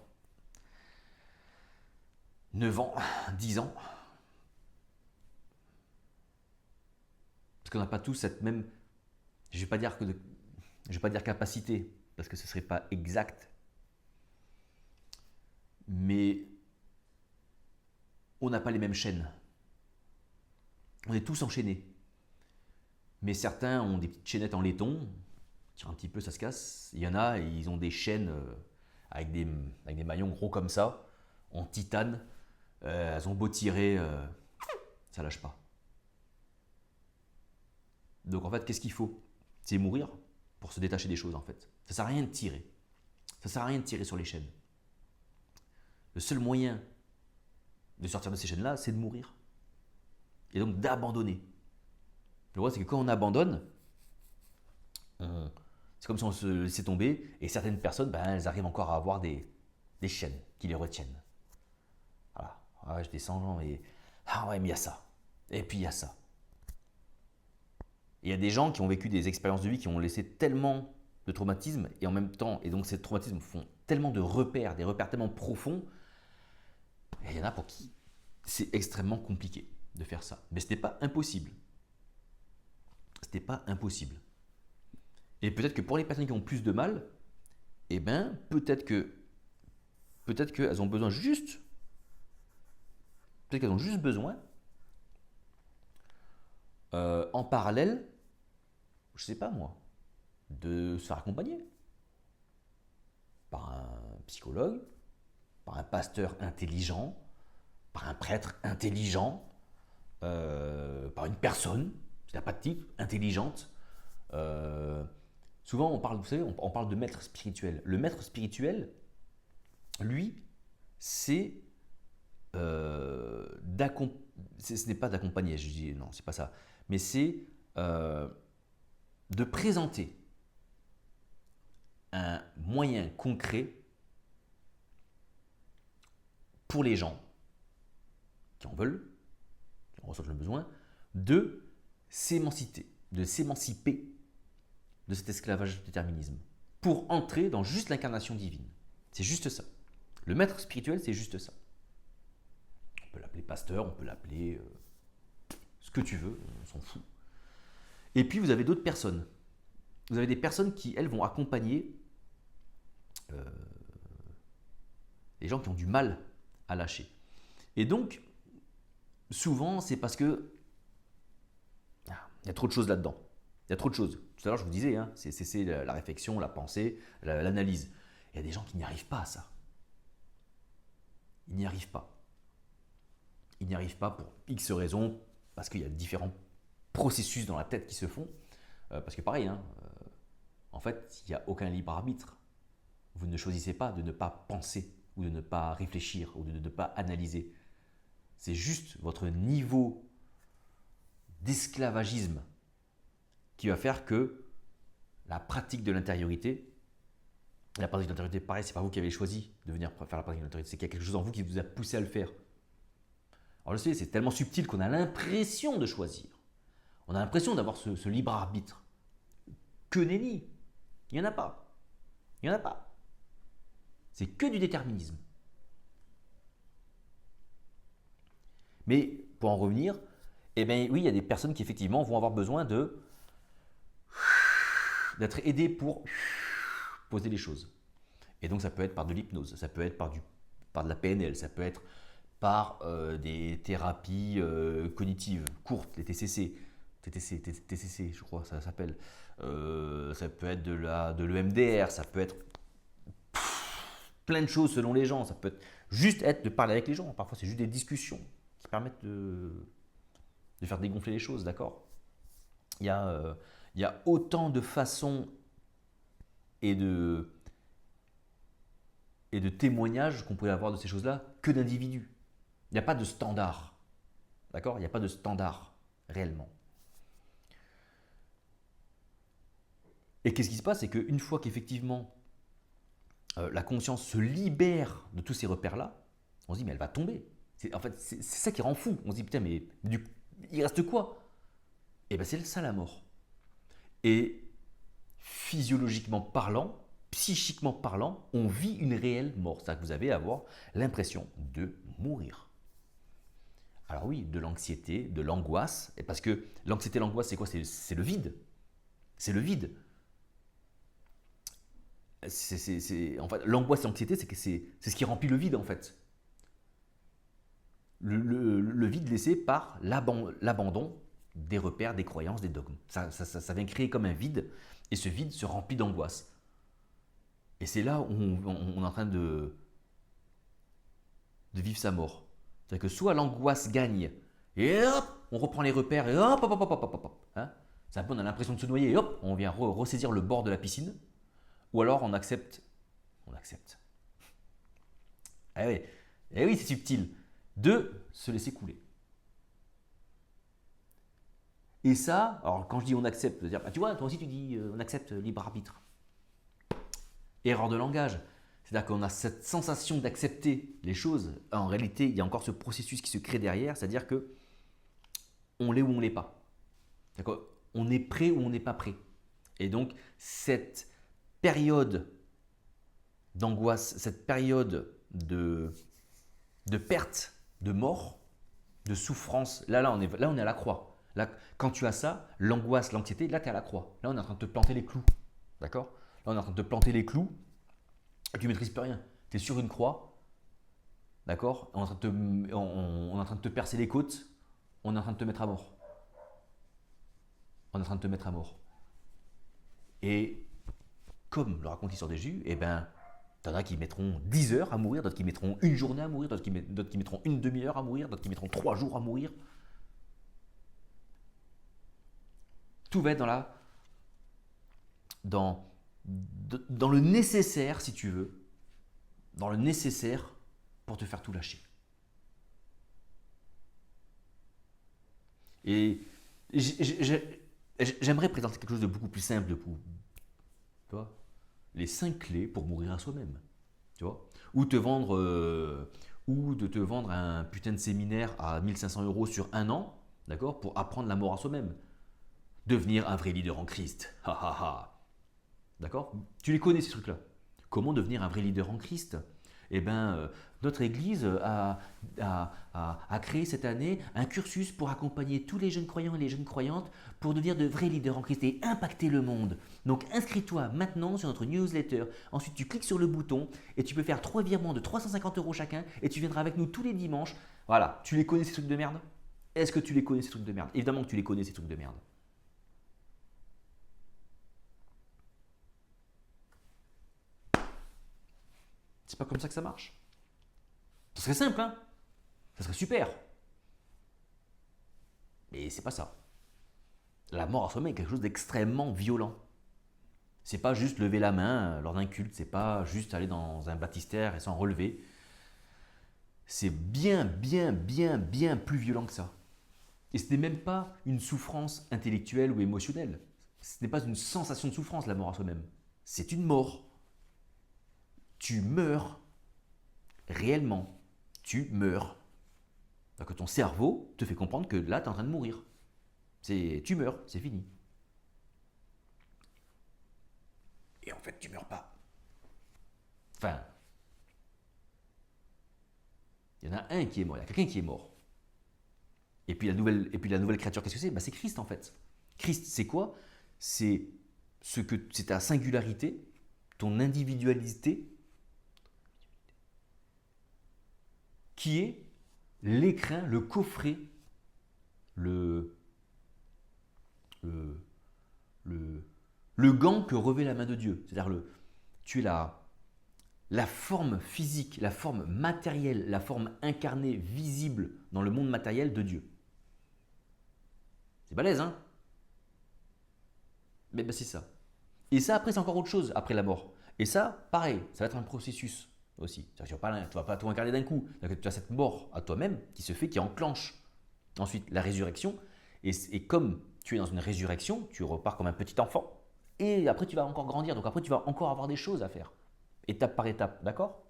9 ans, 10 ans. Parce qu'on n'a pas tous cette même, je ne vais pas dire capacité, parce que ce ne serait pas exact, mais on n'a pas les mêmes chaînes. On est tous enchaînés. Mais certains ont des petites chaînettes en laiton, tire un petit peu, ça se casse. Il y en a, ils ont des chaînes avec des maillons gros comme ça, en titane. Elles ont beau tirer, ça lâche pas. Donc en fait, qu'est-ce qu'il faut? C'est mourir pour se détacher des choses en fait. Ça sert à rien de tirer. Ça sert à rien de tirer sur les chaînes. Le seul moyen de sortir de ces chaînes-là, c'est de mourir. Et donc d'abandonner. Le problème, c'est que quand on abandonne, c'est comme si on se laissait tomber, et certaines personnes, elles arrivent encore à avoir des chaînes qui les retiennent. Voilà. Ah ouais, je descends, et ah ouais, mais il y a ça. Et puis il y a ça. Et il y a des gens qui ont vécu des expériences de vie qui ont laissé tellement de traumatismes, et en même temps, et donc ces traumatismes font tellement de repères, des repères tellement profonds, et il y en a pour qui c'est extrêmement compliqué de faire ça. Mais ce n'est pas impossible. ce n'est pas impossible. Et peut-être que pour les personnes qui ont plus de mal, eh ben, peut-être qu'elles ont besoin juste, peut-être qu'elles ont juste besoin, en parallèle, je sais pas moi, de se faire accompagner par un psychologue, par un pasteur intelligent, par un prêtre intelligent, par une personne, qui n'a pas de titre, intelligente. Souvent, on parle, vous savez, on parle de maître spirituel. Le maître spirituel, lui, c'est ce n'est pas d'accompagner, je dis non, c'est pas ça, mais c'est de présenter un moyen concret pour les gens qui en veulent, qui en ressentent le besoin, de s'émanciper de cet esclavage du déterminisme pour entrer dans juste l'incarnation divine. C'est juste ça. Le maître spirituel, c'est juste ça. On peut l'appeler pasteur, on peut l'appeler ce que tu veux, on s'en fout. Et puis vous avez d'autres personnes. Vous avez des personnes qui, elles, vont accompagner les gens qui ont du mal à lâcher. Et donc, souvent, c'est parce que il y a trop de choses là-dedans. Il y a trop de choses. Tout à l'heure, je vous disais, hein, c'est la réflexion, la pensée, l'analyse. Il y a des gens qui n'y arrivent pas à ça. Ils n'y arrivent pas. Ils n'y arrivent pas pour X raisons, parce qu'il y a différents processus dans la tête qui se font. Parce que pareil, hein, en fait, il n'y a aucun libre arbitre. Vous ne choisissez pas de ne pas penser, ou de ne pas réfléchir, ou de ne pas analyser. C'est juste votre niveau d'esclavagisme qui va faire que la pratique de l'intériorité, pareil, c'est pas vous qui avez choisi de venir faire la pratique de l'intériorité, c'est qu'il y a quelque chose en vous qui vous a poussé à le faire. Alors je sais, c'est tellement subtil qu'on a l'impression de choisir. On a l'impression d'avoir ce libre arbitre. Que nenni, il n'y en a pas. Il n'y en a pas. C'est que du déterminisme. Mais pour en revenir, eh bien oui, il y a des personnes qui effectivement vont avoir besoin d'être aidées pour poser les choses. Et donc ça peut être par de l'hypnose, ça peut être par de la PNL, ça peut être par des thérapies cognitives courtes, les TCC, je crois ça s'appelle. Ça peut être de l'EMDR, ça peut être plein de choses selon les gens. Ça peut être juste de parler avec les gens. Parfois, c'est juste des discussions qui permettent de faire dégonfler les choses, d'accord ? Il y a autant de façons et de témoignages qu'on pourrait avoir de ces choses-là que d'individus. Il n'y a pas de standard, d'accord ? Il n'y a pas de standard, réellement. Et qu'est-ce qui se passe ? C'est qu'une fois qu'effectivement la conscience se libère de tous ces repères-là, on se dit mais elle va tomber. En fait, c'est ça qui rend fou. On se dit putain mais il reste quoi ? Et bien c'est ça la mort. Et physiologiquement parlant, psychiquement parlant, on vit une réelle mort. C'est-à-dire que vous allez avoir l'impression de mourir. Alors oui, de l'anxiété, de l'angoisse, et parce que l'anxiété, l'angoisse, c'est quoi ? C'est le vide. C'est le vide. En fait, l'angoisse et l'anxiété, c'est ce qui remplit le vide en fait. Le vide laissé par l'abandon des repères, des croyances, des dogmes. Ça vient créer comme un vide, et ce vide se remplit d'angoisse. Et c'est là où on est en train de vivre sa mort. C'est-à-dire que soit l'angoisse gagne, et hop, on reprend les repères, et hop, hop, hop, hop, hop, hop. Hein, c'est un peu, on a l'impression de se noyer, et hop, on vient ressaisir le bord de la piscine. Ou alors on accepte. Eh oui, c'est subtil. De se laisser couler. Et ça, alors quand je dis on accepte, je veux dire, bah, tu vois, toi aussi tu dis on accepte libre arbitre. Erreur de langage. C'est-à-dire qu'on a cette sensation d'accepter les choses. En réalité, il y a encore ce processus qui se crée derrière, c'est-à-dire que on l'est ou on ne l'est pas. D'accord ? On est prêt ou on n'est pas prêt. Et donc, cette période d'angoisse, cette période de perte, de mort, de souffrance, là on est à la croix. Là, quand tu as ça, l'angoisse, l'anxiété, là, tu es à la croix. Là, on est en train de te planter les clous. D'accord? Là, on est en train de te planter les clous et tu ne maîtrises plus rien. Tu es sur une croix. D'accord? On est en train de te percer les côtes. On est en train de te mettre à mort. On est en train de te mettre à mort. Et comme le raconte l'histoire de Jésus, eh ben, t'en as qui mettront 10 heures à mourir, d'autres qui mettront une journée à mourir, d'autres qui mettront une demi-heure à mourir, d'autres qui mettront 3 jours à mourir. Tout va être dans le nécessaire, si tu veux, dans le nécessaire pour te faire tout lâcher. Et j'aimerais présenter quelque chose de beaucoup plus simple, tu vois, les 5 clés pour mourir à soi-même, tu vois, ou de te vendre un putain de séminaire à 1500 € sur un an, d'accord, pour apprendre la mort à soi-même. Devenir un vrai leader en Christ. Ha ha ha. D'accord? Tu les connais ces trucs-là. Comment devenir un vrai leader en Christ? Eh bien, notre Église a créé cette année un cursus pour accompagner tous les jeunes croyants et les jeunes croyantes pour devenir de vrais leaders en Christ et impacter le monde. Donc inscris-toi maintenant sur notre newsletter. Ensuite, tu cliques sur le bouton et tu peux faire 3 virements de 350 € chacun et tu viendras avec nous tous les dimanches. Voilà, tu les connais ces trucs de merde? Est-ce que tu les connais ces trucs de merde? Évidemment que tu les connais ces trucs de merde. C'est pas comme ça que ça marche. Ce serait simple, hein? Ça serait super. Mais c'est pas ça. La mort à soi-même est quelque chose d'extrêmement violent. C'est pas juste lever la main lors d'un culte, c'est pas juste aller dans un baptistère et s'en relever. C'est bien, bien, bien, bien plus violent que ça. Et ce n'est même pas une souffrance intellectuelle ou émotionnelle. Ce n'est pas une sensation de souffrance, la mort à soi-même. C'est une mort. Tu meurs. Réellement, tu meurs. Donc que ton cerveau te fait comprendre que là, tu es en train de mourir. Tu meurs, c'est fini. Et en fait, tu meurs pas. Enfin, il y en a un qui est mort, il y a quelqu'un qui est mort. Et puis la nouvelle créature, qu'est-ce que c'est? C'est Christ en fait. Christ, c'est quoi? C'est ta singularité, ton individualité, qui est l'écrin, le coffret, le gant que revêt la main de Dieu. C'est-à-dire tu es la forme physique, la forme matérielle, la forme incarnée, visible dans le monde matériel de Dieu. C'est balèze, hein? Mais c'est ça. Et ça, après, c'est encore autre chose, après la mort. Et ça, pareil, ça va être un processus aussi. Tu ne vas pas tout incarner d'un coup. Tu as cette mort à toi-même qui enclenche ensuite la résurrection. Et comme tu es dans une résurrection, tu repars comme un petit enfant. Et après, tu vas encore grandir. Donc après, tu vas encore avoir des choses à faire. Étape par étape. D'accord?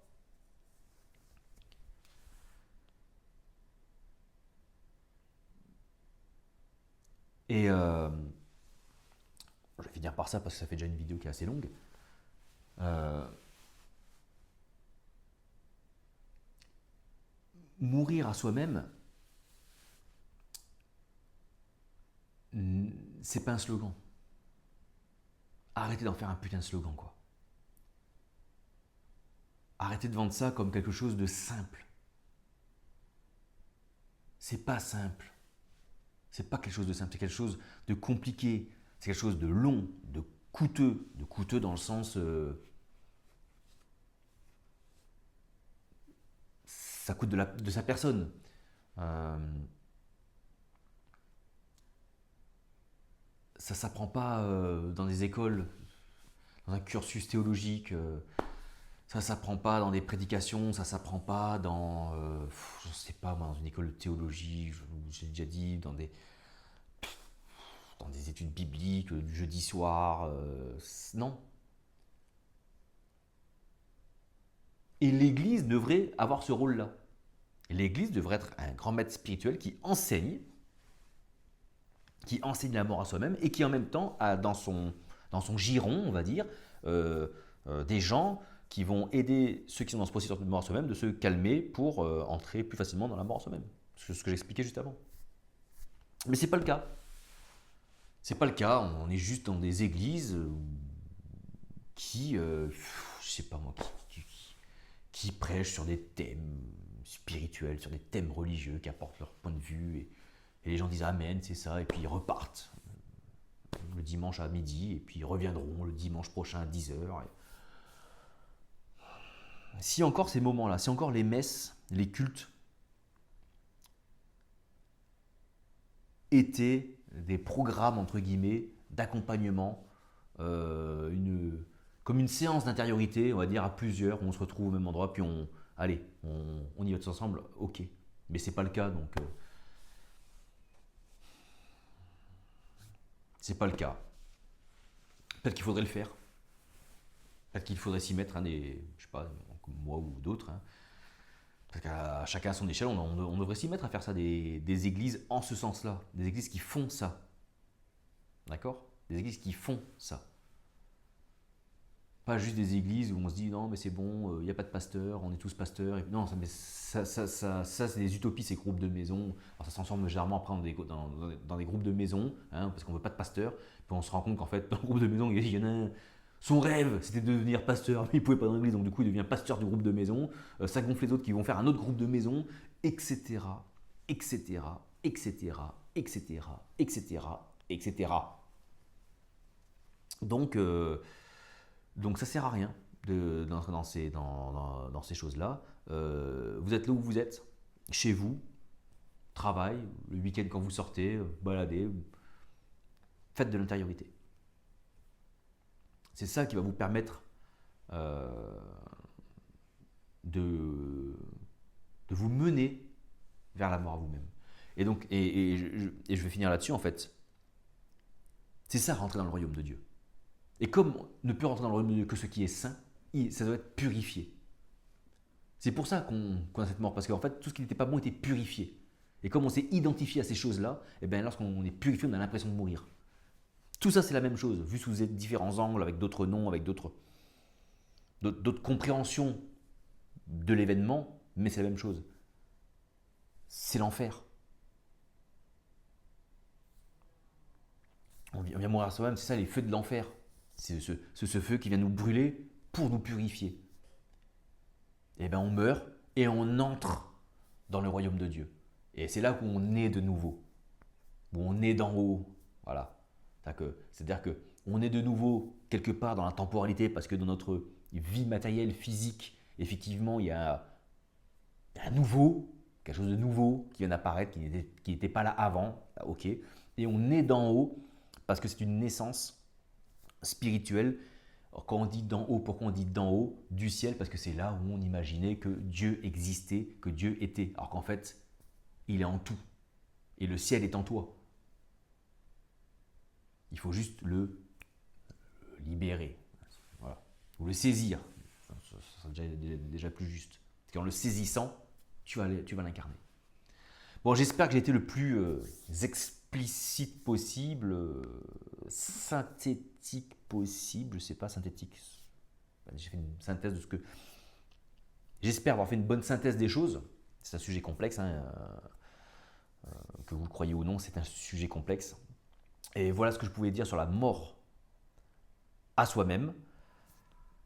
Et je vais finir par ça parce que ça fait déjà une vidéo qui est assez longue. Mourir à soi-même, c'est pas un slogan. Arrêtez d'en faire un putain de slogan, quoi. Arrêtez de vendre ça comme quelque chose de simple. C'est pas simple. C'est pas quelque chose de simple, c'est quelque chose de compliqué. C'est quelque chose de long, de coûteux dans le sens ça coûte de sa personne. Ça s'apprend pas dans des écoles, dans un cursus théologique. Ça s'apprend pas dans des prédications, ça s'apprend pas dans, je sais pas moi, dans une école de théologie, j'ai déjà dit, dans des études bibliques, du jeudi soir. Non. Et l'Église devrait avoir ce rôle-là. L'Église devrait être un grand maître spirituel qui enseigne la mort à soi-même et qui en même temps a dans son giron, on va dire, des gens qui vont aider ceux qui sont dans ce processus de mort à soi-même de se calmer pour entrer plus facilement dans la mort à soi-même. C'est ce que j'expliquais juste avant. Mais c'est pas le cas. C'est pas le cas. On est juste dans des églises qui, je sais pas moi, qui prêchent sur des thèmes spirituels, sur des thèmes religieux, qui apportent leur point de vue. Et les gens disent Amen, c'est ça, et puis ils repartent le dimanche à midi, et puis ils reviendront le dimanche prochain à 10 h. Si encore ces moments-là, si encore les messes, les cultes étaient des programmes, entre guillemets, d'accompagnement, comme une séance d'intériorité, on va dire, à plusieurs, où on se retrouve au même endroit, puis allez, on y va tous ensemble, ok. Mais c'est pas le cas, donc c'est pas le cas. Peut-être qu'il faudrait le faire. Peut-être qu'il faudrait s'y mettre, je sais pas, comme moi ou d'autres. Parce qu'à chacun à son échelle, on devrait s'y mettre à faire ça, des églises en ce sens-là. Des églises qui font ça. D'accord? Des églises qui font ça. Pas juste des églises où on se dit non, mais c'est bon, il n'y a pas de pasteur, on est tous pasteurs. Non, ça c'est des utopies, ces groupes de maisons. Alors, ça se transforme généralement après dans des groupes de maisons, parce qu'on ne veut pas de pasteur. Puis on se rend compte qu'en fait, dans le groupe de maison, il y en a un. Son rêve, c'était de devenir pasteur, mais il ne pouvait pas dans l'église, donc du coup, il devient pasteur du groupe de maison. Ça gonfle les autres qui vont faire un autre groupe de maison, etc., etc., etc., etc., etc., etc. Donc, donc ça sert à rien d'entrer dans ces choses-là. Vous êtes là où vous êtes, chez vous, travail, le week-end quand vous sortez, baladez, faites de l'intériorité. C'est ça qui va vous permettre euh, de vous mener vers la mort à vous-même. Et donc, je vais finir là-dessus en fait. C'est ça rentrer dans le royaume de Dieu. Et comme ne peut rentrer dans le royaume de Dieu que ce qui est saint, ça doit être purifié. C'est pour ça qu'on a cette mort, parce qu'en fait, tout ce qui n'était pas bon était purifié. Et comme on s'est identifié à ces choses-là, et bien lorsqu'on est purifié, on a l'impression de mourir. Tout ça, c'est la même chose, vu sous différents angles, avec d'autres noms, avec d'autres compréhensions de l'événement, mais c'est la même chose. C'est l'enfer. On vient mourir à soi-même, c'est ça les feux de l'enfer. C'est ce feu qui vient nous brûler pour nous purifier. Et bien on meurt et on entre dans le royaume de Dieu. Et c'est là où on est de nouveau, où on est d'en haut. Voilà. C'est-à-dire qu'on est de nouveau quelque part dans la temporalité parce que dans notre vie matérielle, physique, effectivement, il y a un nouveau, quelque chose de nouveau qui vient d'apparaître, qui n'était pas là avant. Ok. Et on est d'en haut parce que c'est une naissance spirituelle. Alors, quand on dit d'en haut, pourquoi on dit d'en haut? Du ciel, parce que c'est là où on imaginait que Dieu existait, que Dieu était. Alors qu'en fait, il est en tout. Et le ciel est en toi. Il faut juste le libérer. Voilà. Ou le saisir. Ça sera déjà plus juste. Parce qu'en le saisissant, tu vas l'incarner. Bon, j'espère que j'ai été le plus explicite possible, synthétique possible. Je sais pas, synthétique. J'ai fait une synthèse de ce que. J'espère avoir fait une bonne synthèse des choses. C'est un sujet complexe, que vous le croyez ou non, c'est un sujet complexe. Et voilà ce que je pouvais dire sur la mort à soi-même.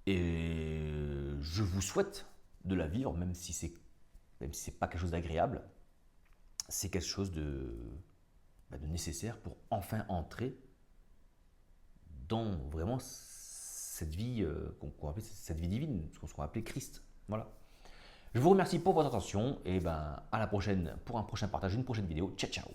Et je vous souhaite de la vivre, même si c'est pas quelque chose d'agréable. C'est quelque chose de nécessaire pour enfin entrer dans vraiment cette vie qu'on appelle cette vie divine, ce qu'on appelle Christ. Voilà. Je vous remercie pour votre attention et à la prochaine pour un prochain partage, une prochaine vidéo. Ciao, ciao.